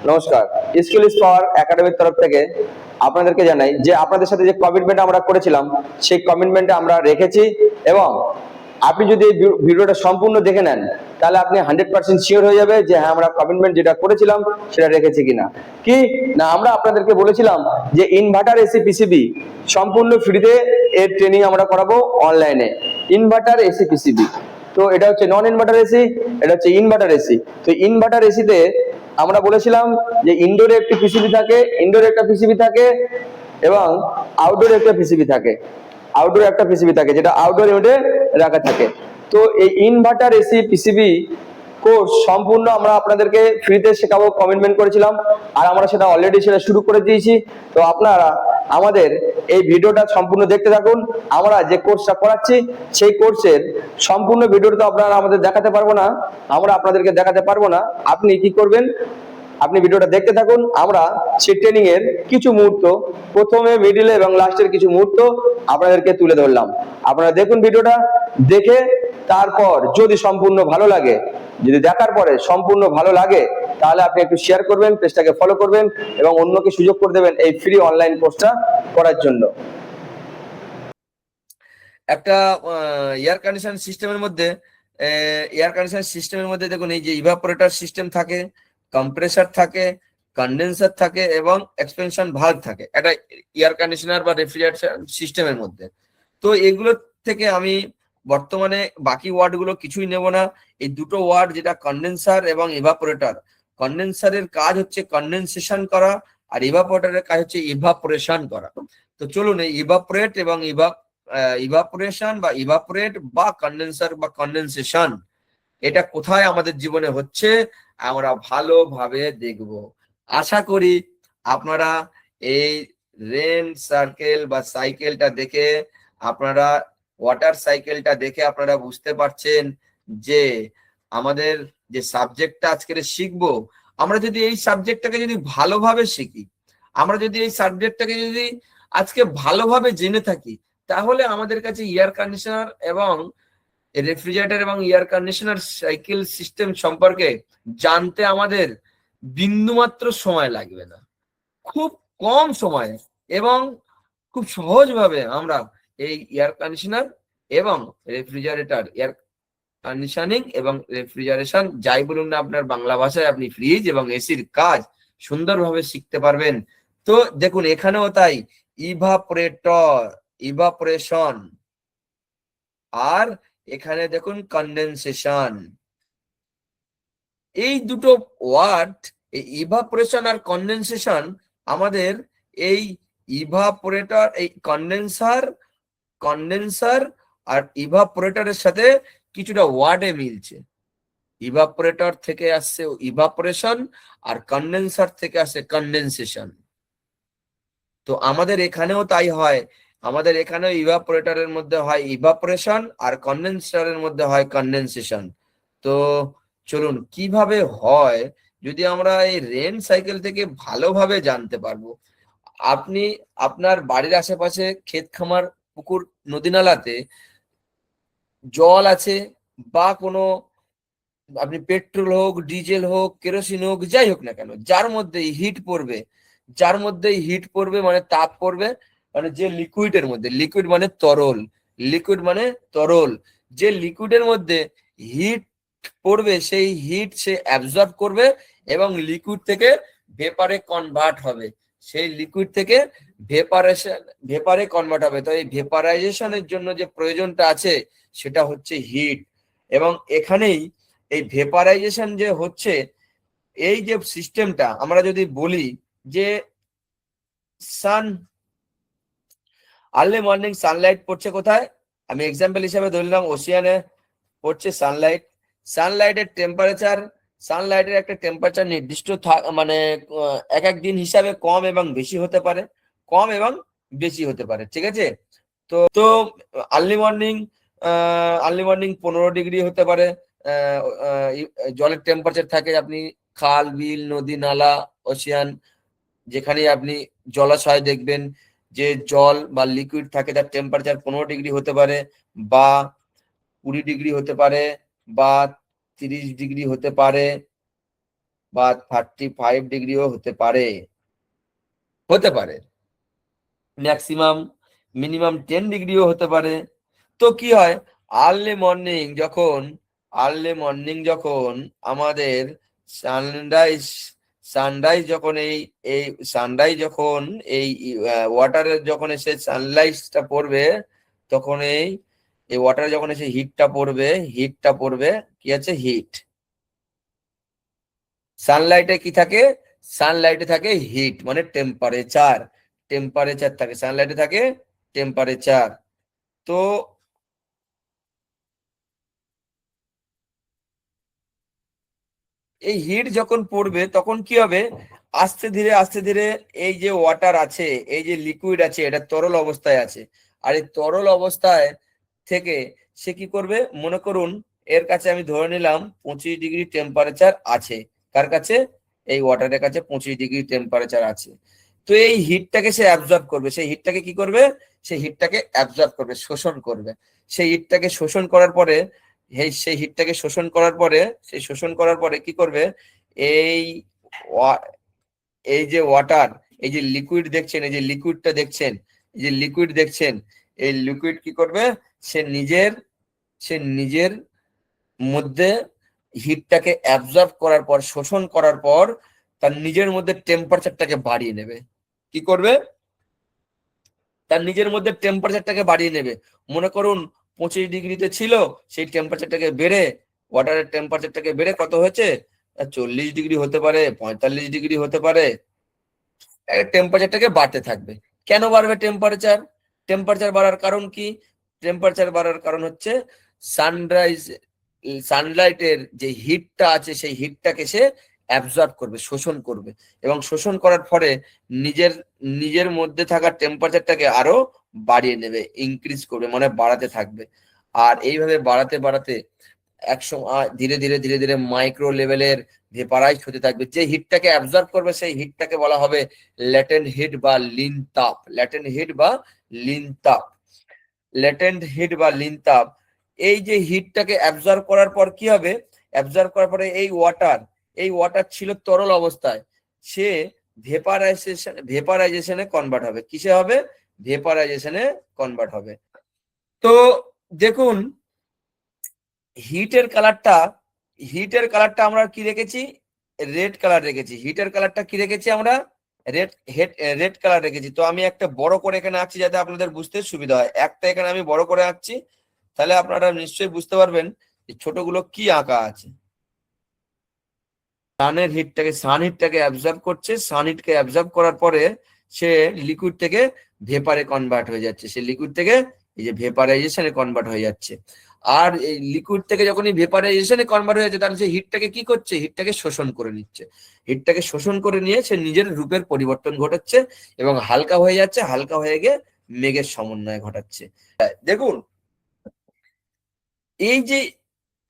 নমস্কার। Skill is power একাডেমির তরফ থেকে আপনাদেরকে জানাই যে আপনাদের সাথে যে কমিটমেন্ট আমরা করেছিলাম সেই কমিটমেন্টে আমরা রেখেছি, এবং আপনি যদি এই ভিডিওটা সম্পূর্ণ দেখে নেন তাহলে আপনি 100% শিওর হয়ে যাবে যে হ্যাঁ আমরা কমিটমেন্ট যেটা করেছিলাম সেটা রেখেছি কিনা। কি না, আমরা আপনাদেরকে বলেছিলাম যে ইনভার্টার এসি পিসিবি সম্পূর্ণ ফ্রিতে এর ট্রেনিং আমরা করাবো অনলাইনে। ইনভার্টার এসি পিসিবি, তো এটা হচ্ছে নন ইনভার্টার এসি, এটা হচ্ছে ইনভার্টার এসি। তো ইনভার্টার এসিতে আমরা বলেছিলাম যে ইনডোরে একটি পিসিবি থাকে, ইনডোরে একটা পিসিবি থাকে, এবং আউটডোরে একটা পিসিবি থাকে, আউটডোরে একটা পিসিবি থাকে যেটা আউটডোর ইউনিটে রাখা থাকে। তো এই ইনভার্টার এসি পিসিবি কোর্স সম্পূর্ণ আমরা আপনাদেরকে ফ্রিতে শেখাবো কমিটমেন্ট করেছিলাম, আর আমরা সেটা অলরেডি সেটা শুরু করে দিয়েছি। তো আপনারা আমাদের এই ভিডিওটা সম্পূর্ণ দেখতে থাকুন। আমরা যে কোর্সটা করাচ্ছি সেই কোর্সের সম্পূর্ণ ভিডিওটা তো আপনারা আমাদের দেখাতে পারবো না, আমরা আপনাদেরকে দেখাতে পারবো না। আপনি কি করবেন, আপনি ভিডিওটা দেখতে থাকুন। আমরা সেই ট্রেনিং এর কিছু মুহূর্ত, প্রথমে মিডিলে এবং লাস্টের কিছু মুহূর্ত আপনাদেরকে তুলে ধরলাম। আপনারা দেখুন ভিডিওটা, দেখে তারপর যদি সম্পূর্ণ ভালো লাগে, যদি দেখার পরে সম্পূর্ণ ভালো লাগে তাহলে আপনি একটু শেয়ার করবেন, পেজটাকে ফলো করবেন এবং অন্যকে সুযোগ করে দেবেন এই ফ্রি অনলাইন কোর্সটা করার জন্য। একটা এয়ার কন্ডিশন সিস্টেমের মধ্যে দেখুন এই যে ইভাপোরেটর সিস্টেম থাকে, কম্প্রেসার থাকে, কন্ডেন্সার থাকে এবং এক্সপেনশন ভালভ থাকে একটা এয়ার কন্ডিশনার বা রেফ্রিজারেশন সিস্টেমের মধ্যে। তো এগুলো থেকে আমি বর্তমানে বাকি ওয়ার্ড গুলো কিছুই নেব না। এই দুটো ওয়ার্ড যেটা কন্ডেন্সার এবং ইভাপোরেটর, কন্ডেন্সারের কাজ হচ্ছে কন্ডেনসেশন করা আর ইভাপোরেটরের কাজ হচ্ছে ইভাপোরেশন করা। তো চলুন এই ইভাপোরেট এবং ইভাপোরেশন বা ইভাপোরেট বা কন্ডেন্সার বা কন্ডেনসেশন এটা কোথায় আমাদের জীবনে হচ্ছে আমরা ভালোভাবে দেখব। আশা করি আপনারা এই রেন সার্কেল বা সাইকেলটা দেখে, আপনারা ওয়াটার সাইকেলটা দেখে আপনারা বুঝতে পারছেন যে আমাদের যে সাবজেক্টটা আজকে শিখবো, আমরা যদি এই সাবজেক্টটাকে যদি ভালোভাবে শিখি, আমরা যদি এই সাবজেক্টটাকে যদি আজকে ভালোভাবে জেনে থাকি, তাহলে আমাদের কাছে এয়ার কন্ডিশনার এবং রেফ্রিজারেটর এবং এয়ার কন্ডিশনার সাইকেল সিস্টেম সম্পর্কে জানতে আমাদের বিন্দুমাত্র সময় লাগবে না। খুব কম সময়ে এবং খুব সহজভাবে আমরা এই এয়ার কন্ডিশনার এবং রেফ্রিজারেটর, এয়ার কন্ডিশনিং এবং রেফ্রিজারেশন যাই বলুন না আপনার বাংলা ভাষায়, আপনি ফ্রিজ এবং এসির কাজ সুন্দরভাবে শিখতে পারবেন। তো দেখুন এখানেও তাই, ইভাপোরেটর, ইভাপোরেশন, আর এখানে দেখুন কন্ডেনসেশন। এই দুটো ওয়ার্ড, এই ইভাপোরেশন আর কন্ডেনসেশন, আমাদের এই ইভাপোরেটর, এই কন্ডেন্সার আর ইভাপোরেটরের সাথে কিছুটা ওয়ার্ডে মিলছে। ইভাপোরেটর থেকে আসছে ইভাপোরেশন আর কন্ডেন্সার থেকে আসছে কন্ডেনসেশন। তো আমাদের এখানেও তাই হয়, আমাদের এখানেও ইভাপোরেটরের মধ্যে হয় ইভাপোরেশন আর কন্ডেন্সারের মধ্যে হয় কন্ডেনসেশন। তো চলুন কিভাবে হয় যদি আমরা এই রেন সাইকেল থেকে ভালোভাবে জানতে পারবো। আপনি আপনার বাড়ির আশেপাশে ক্ষেত খামার, পুকুর, নদী নালাতে জল আছে, বা কোনো আপনি পেট্রোল হোক, ডিজেল হোক, কেরোসিন হোক, যাই হোক না কেন, যার মধ্যেই হিট পড়বে, যার মধ্যেই হিট পড়বে মানে তাপ পড়বে, মানে যে লিকুইডের মধ্যে, লিকুইড মানে তরল, লিকুইড মানে তরল, যে লিকুইডের মধ্যে হিট পড়বে সেই হিট সে অ্যাবজর্ব করবে এবং লিকুইড থেকে ভেপারে কনভার্ট হবে, সেই লিকুইড থেকে ভেপারে কনভার্ট হবে। তো এই ভেপারাইজেশনের জন্য যে প্রয়োজনটা আছে সেটা হচ্ছে হিট। এবং এখানেই এই ভেপারাইজেশন যে হচ্ছে, এই যে সিস্টেমটা আমরা যদি বলি যে সান, আর্লি মর্নিং সানলাইট পড়ছে কোথায়, আমি এক্সাম্পল হিসাবে ধরলাম ওশিয়ানে পড়ছে সানলাইট। সানলাইটের টেম্পারেচার, সানলাইটের একটা টেম্পারেচার নির্দিষ্ট মানে এক এক দিন হিসাবে কম এবং বেশি হতে পারে, কম এবং বেশি হতে পারে, ঠিক আছে। তো তো আর্লি মর্নিং 15 ডিগ্রি হতে পারে জলের টেম্পারেচার থাকে। আপনি খাল, বিল, নদী, নালা, ওশিয়ান, যেখানে আপনি জলাশয় দেখবেন যে জল বা লিকুইড থাকে তার টেম্পারেচার 15 ডিগ্রি হতে পারে, বা 20 ডিগ্রি হতে পারে, বা 30 ডিগ্রি হতে পারে, বা 35 ডিগ্রিও হতে পারে ম্যাক্সিমাম মিনিমাম 10 ডিগ্রিও হতে পারে। তো কি হয়, আর্লি মর্নিং যখন আমাদের সানরাইজ সানরাইজ যখন এই সানরাইজ যখন এই ওয়াটারের যখন এসে সানলাইটটা পড়বে, তখন এই ওয়াটারে যখন এসে হিটটা পড়বে কি আছে, হিট। সানলাইটে কি থাকে, সানলাইটে থাকে হিট মানে টেম্পারেচার থাকে, সানলাইটে থাকে টেম্পারেচার। তো এই হিট যখন পড়বে তখন কি হবে, আস্তে ধীরে এই যে ওয়াটার আছে, এই যে লিকুইড আছে, এটা তরল অবস্থায় আছে। আর এই তরল অবস্থায় থেকে সে কি করবে, মনে করুন এর কাছে আমি ধরে নিলাম 25 ডিগ্রি টেম্পারেচার আছে। কার কাছে, এই ওয়াটারের কাছে 25 ডিগ্রি টেম্পারেচার আছে। তো এই হিটটাকে সে অ্যাবজর্ব করবে, সেই হিটটাকে কি করবে, সেই হিটটাকে অ্যাবজর্ব করবে, শোষণ করবে। সেই হিটটাকে শোষণ করার পরে সেই হিটটাকে শোষণ করার পরে কি করবে, এই এই যে ওয়াটার, এই যে লিকুইড দেখছেন, এই যে লিকুইডটা দেখছেন, এই যে লিকুইড দেখছেন, এই লিকুইড কি করবে, সে নিজের মধ্যে হিটটাকে অ্যাবজর্ব করার পর, শোষণ করার পর তার নিজের মধ্যে টেম্পারেচারটাকে বাড়িয়ে নেবে। কি করবে, তার নিজের মধ্যে টেম্পারেচারটাকে বাড়িয়ে নেবে। মনে করুন 25 ডিগ্রিতে ছিল, সেই টেম্পারেচারটাকে বেড়ে, ওয়াটারের টেম্পারেচারটাকে বেড়ে কত হয়েছে, 40 ডিগ্রি হতে পারে, 45 ডিগ্রি হতে পারে। টেম্পারেচারটাকে বাড়তে থাকবে। কেন বাড়বে টেম্পারেচার, টেম্পারেচার বাড়ার কারণ কি, টেম্পারেচার বাড়ার কারণ হচ্ছে সানলাইটের যে হিটটা আছে, সেই হিটটাকে সে অ্যাবজর্ব করবে, শোষণ করবে, এবং শোষণ করার ফলে নিজের মধ্যে থাকা টেম্পারেচারটাকে আরো বাড়িয়ে নেবে, ইনক্রিজ করবে, মানে বাড়াতে থাকবে। আর এইভাবে বাড়াতে বাড়াতে একসময় ধীরে ধীরে মাইক্রো লেভেলের ভেপারাইজ হতে থাকবে। যে হিটটাকে অ্যাবজর্ব করবে সেই হিটটাকে বলা হবে ল্যাটেন্ট হিট বা লিন তাপ। এই যে হিটটাকে অ্যাবজর্ব করার পর কি হবে, অ্যাবজর্ব করার পরে এই ওয়াটার ছিল তরল অবস্থায়, সে ভেপারাইজেশনে কনভার্ট হবে। কিসে হবে, ভেপারাইজেশনে কনভার্ট হবে। তো দেখুন হিটের কালারটা আমরা কি রেখেছি, রেড কালার রেখেছি। হিটের কালারটা কি রেখেছি আমরা, রেড কালার রেখেছি। তো আমি একটা বড় করে এখানে আঁকছি যাতে আপনাদের বুঝতে সুবিধা হয়। একটা এখানে আমি বড় করে আঁকছি, তাহলে আপনারা নিশ্চয়ই বুঝতে পারবেন যে ছোটগুলো কি আঁকা আছে। সান হিটটাকে অ্যাবজর্ব করছে, সান হিটকে অ্যাবজর্ব করার পরে সে লিকুইড থেকে ভেপারে কনভার্ট হয়ে যাচ্ছে, সে লিকুইড থেকে এই যে ভেপারাইজেশনে কনভার্ট হয়ে যাচ্ছে। আর এই লিকুইড থেকে যখনই ভেপারাইজেশনে কনভার্ট হয়ে যাচ্ছে, তাহলে সে হিটটাকে কি করছে, হিটটাকে শোষণ করে নিচ্ছে। হিটটাকে শোষণ করে নিয়ে সে নিজের রূপের পরিবর্তন ঘটাচ্ছে এবং হালকা হয়ে যাচ্ছে, হালকা হয়ে গিয়ে মেঘের সমন্বয় ঘটাচ্ছে। দেখুন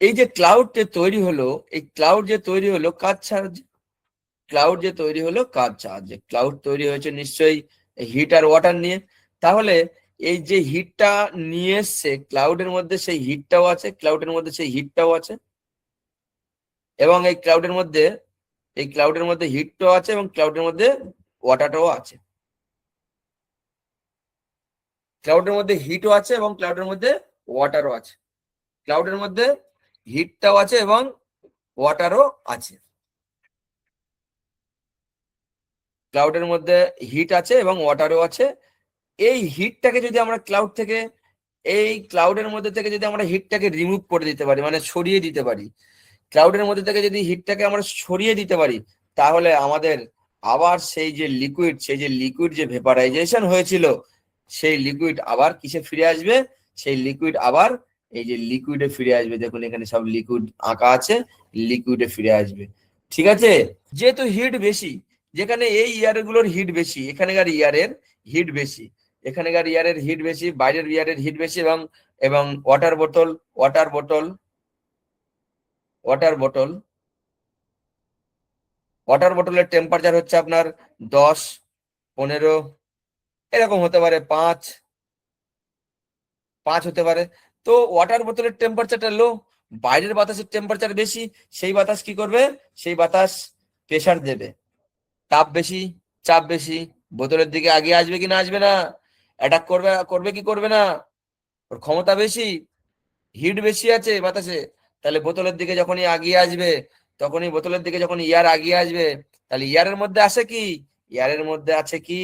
এই যে ক্লাউড যে তৈরি হলো, এই ক্লাউড যে তৈরি হলো কার সাহায্যে, ক্লাউড তৈরি হয়েছে নিশ্চয়ই হিট আর ওয়াটার নিয়ে। তাহলে এই যে হিটটা নিয়ে এসছে ক্লাউডের মধ্যে, সেই হিটটাও আছে, এবং এই ক্লাউডের মধ্যে হিটটাও আছে এবং ক্লাউডের মধ্যে ওয়াটারটাও আছে। ক্লাউডের মধ্যে হিটও আছে এবং ক্লাউডের মধ্যে ওয়াটারও আছে। ক্লাউডের মধ্যে হিটটাও আছে এবং ওয়াটারও আছে। ক্লাউডের মধ্যে হিট আছে এবং ওয়াটারও আছে। এই হিটটাকে যদি আমরা ক্লাউডের মধ্যে থেকে যদি আমরা হিটটাকে রিমুভ করে দিতে পারি, মানে সরিয়ে দিতে পারি, ক্লাউডের মধ্যে থেকে যদি হিটটাকে আমরা সরিয়ে দিতে পারি, তাহলে আমাদের আবার সেই যে লিকুইড যে ভেপারাইজেশন হয়েছিল, সেই লিকুইড আবার কিসে ফিরে আসবে, সেই লিকুইড আবার এই যে লিকুইডে ফিরে আসবে। দেখুন এখানে সব লিকুইড আঁকা আছে, লিকুইডে ফিরে আসবে। ঠিক আছে, যেহেতু হিট বেশি, যেখানে এই ইয়ারগুলোর হিট বেশি, এখানকার ইয়ারের হিট বেশি, বাইরের ইয়ারের হিট বেশি, এবং ওয়াটার বোতলের টেম্পারেচার হচ্ছে আপনার 10, 15 এরকম হতে পারে, 5 হতে পারে। তো ওয়াটার বোতলের টেম্পারেচারটা লো, বাইরের বাতাসের টেম্পারেচার বেশি, সেই বাতাস কি করবে, সেই বাতাস প্রেসার দেবে, তাপ বেশি, চাপ বেশি, বোতলের দিকে আগিয়ে আসবে কি না আসবে না, অ্যাটাক করবে করবে কি করবে না, ওর ক্ষমতা বেশি, হিট বেশি আছে বাতাসে, তাহলে বোতলের দিকে যখনই আগিয়ে আসবে, তখনই বোতলের দিকে যখন ইয়ার আগিয়ে আসবে, তাহলে ইয়ারের মধ্যে আসে কি, ইয়ারের মধ্যে আছে কি,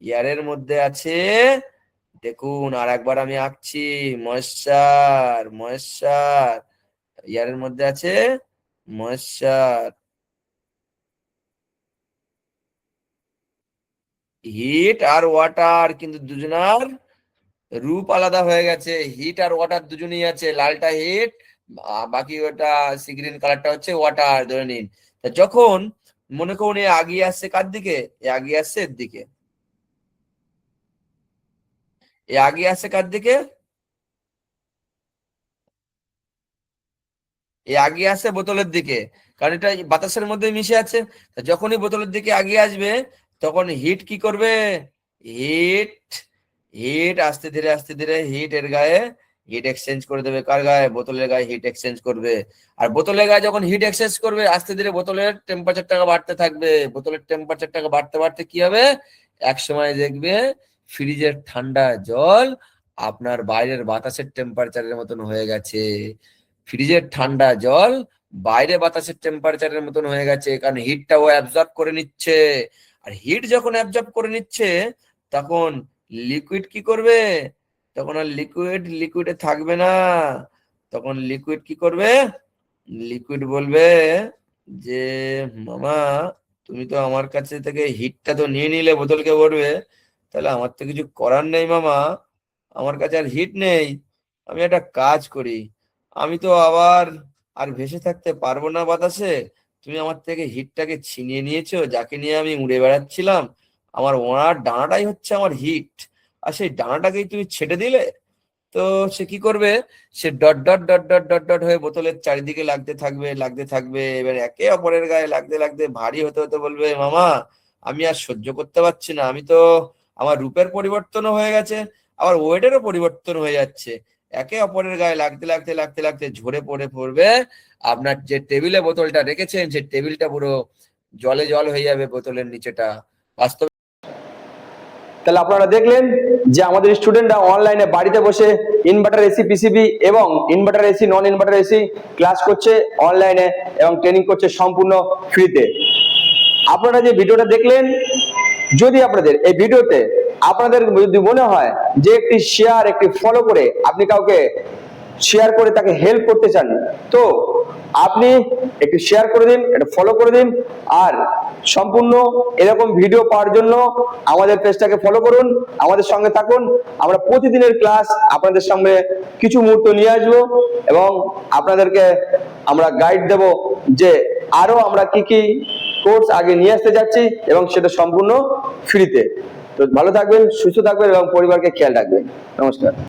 ইয়ারের মধ্যে আছে, দেখুন আর একবার আমি আঁকছি, ময়েশ্চার, ময়েশ্চার, ইয়ারের মধ্যে আছে ময়েশ্চার। হিট আর ওয়াটার কিন্তু দুজনার রূপ আলাদা হয়ে গেছে, হিট আর ওয়াটার দুজনেই আছে, লালটা হিট, বাকি ওটা সি গ্রিন কালারটা হচ্ছে ওয়াটার ধরে নিন। তা যখন মনে করুন এ আগিয়ে আসছে কার দিকে, এ আগিয়ে আসছে এর দিকে, এ আগিয়ে আসছে কার দিকে, এ আগিয়ে আসছে বোতলের দিকে, কারণ এটা বাতাসের মধ্যে মিশে আছে। তা যখনই বোতলের দিকে আগিয়ে আসবে, তখন হিট কি করবে, হিট, হিট আস্তে ধীরে হিট এর গায়ে হিট এক্সচেঞ্জ করে দেবে, কার গায়ে, বোতলের গায়ে হিট এক্সচেঞ্জ করবে। আর বোতলের গায়ে যখন হিট এক্সচেঞ্জ করবে, আস্তে ধীরে বোতলের টেম্পারেচারটাকে বাড়তে থাকবে, বোতলের টেম্পারেচারটাকে বাড়তে বাড়তে কি হবে, এক সময় দেখবে ফ্রিজের ঠান্ডা জল আপনার বাইরের বাতাসের টেম্পারেচারের মতন হয়ে গেছে, ফ্রিজের ঠান্ডা জল বাইরে বাতাসের টেম্পারেচারের মতন হয়ে গেছে, কারণ হিটটা ও অ্যাবজর্ব করে নিচ্ছে। আর হিট যখন অ্যাবজর্ব করে নিচ্ছে, তখন লিকুইড কি করবে, তখন আর লিকুইডে থাকবে না, তখন লিকুইড কি করবে, লিকুইড বলবে যে মামা তুমি তো আমার কাছে থেকে হিটটা তো নিয়ে নিলে, বোতলকে ভরবে, তাহলে আমার তো কিছু করার নেই মামা, আমার কাছে আর হিট নেই, আমি একটা কাজ করি, আমি তো আবার আর ভেসে থাকতে পারবো না বাতাসে, তুমি আমার থেকে হিটটাকে ছিনিয়ে নিয়েছো, যাকে নিয়ে আমি উড়ে বেড়াচ্ছিলাম, আমার ওনার ডানাটাই হচ্ছে আমার হিট, আর সেই ডানাটাকেই তুমি ছেড়ে দিলে। তো সে কি করবে, সে dot dot dot dot dot dot হয়ে বোতলের চারিদিকে লাগতে থাকবে, লাগতে থাকবে, এবার একে অপরের গায়ে লাগতে লাগতে ভারী হতে হতে বলবে মামা আমি আর সহ্য করতে পারছি না, আমি তো, আমার রূপের পরিবর্তনও হয়ে গেছে, আবার ওয়েটেরও পরিবর্তন হয়ে যাচ্ছে, একে অপরের গায়ে লাগতে লাগতে লাগতে লাগতে ঝরে পড়বে, আপনার যে টেবিলে বোতলটা রেখেছেন সেই টেবিলটা পুরো জলে জল হয়ে যাবে, বোতলের নিচেটা। বাস্তবে তাহলে আপনারা দেখলেন যে আমাদের স্টুডেন্টরা অনলাইনে বাড়িতে বসে ইনভার্টার এসি পিসিবি এবং inverter AC non inverter AC class করছে অনলাইনে এবং ট্রেনিং করছে সম্পূর্ণ ফ্রিতে। আপনারা যে ভিডিওটা দেখলেন, যদি আপনাদের এই ভিডিওতে আপনাদের যদি মনে হয় যে একটি শেয়ার একটি ফলো করে আপনি কাউকে শেয়ার করে তাকে হেল্প করতে চান, তো আপনি একটু শেয়ার করে দিন, একটু ফলো করে দিন, আর সম্পূর্ণ এরকম ভিডিও পাওয়ার জন্য আমাদের পেজটাকে ফলো করুন, আমাদের সঙ্গে থাকুন। আমরা প্রতিদিনের ক্লাস আপনাদের সামনে কিছু মুহূর্ত নিয়ে আসবো এবং আপনাদেরকে আমরা গাইড দেব যে আরো আমরা কি কি কোর্স আগে নিয়ে আসতে যাচ্ছি এবং সেটা সম্পূর্ণ ফ্রিতে। তো ভালো থাকবেন, সুস্থ থাকবেন এবং পরিবারকে খেয়াল রাখবেন। নমস্কার।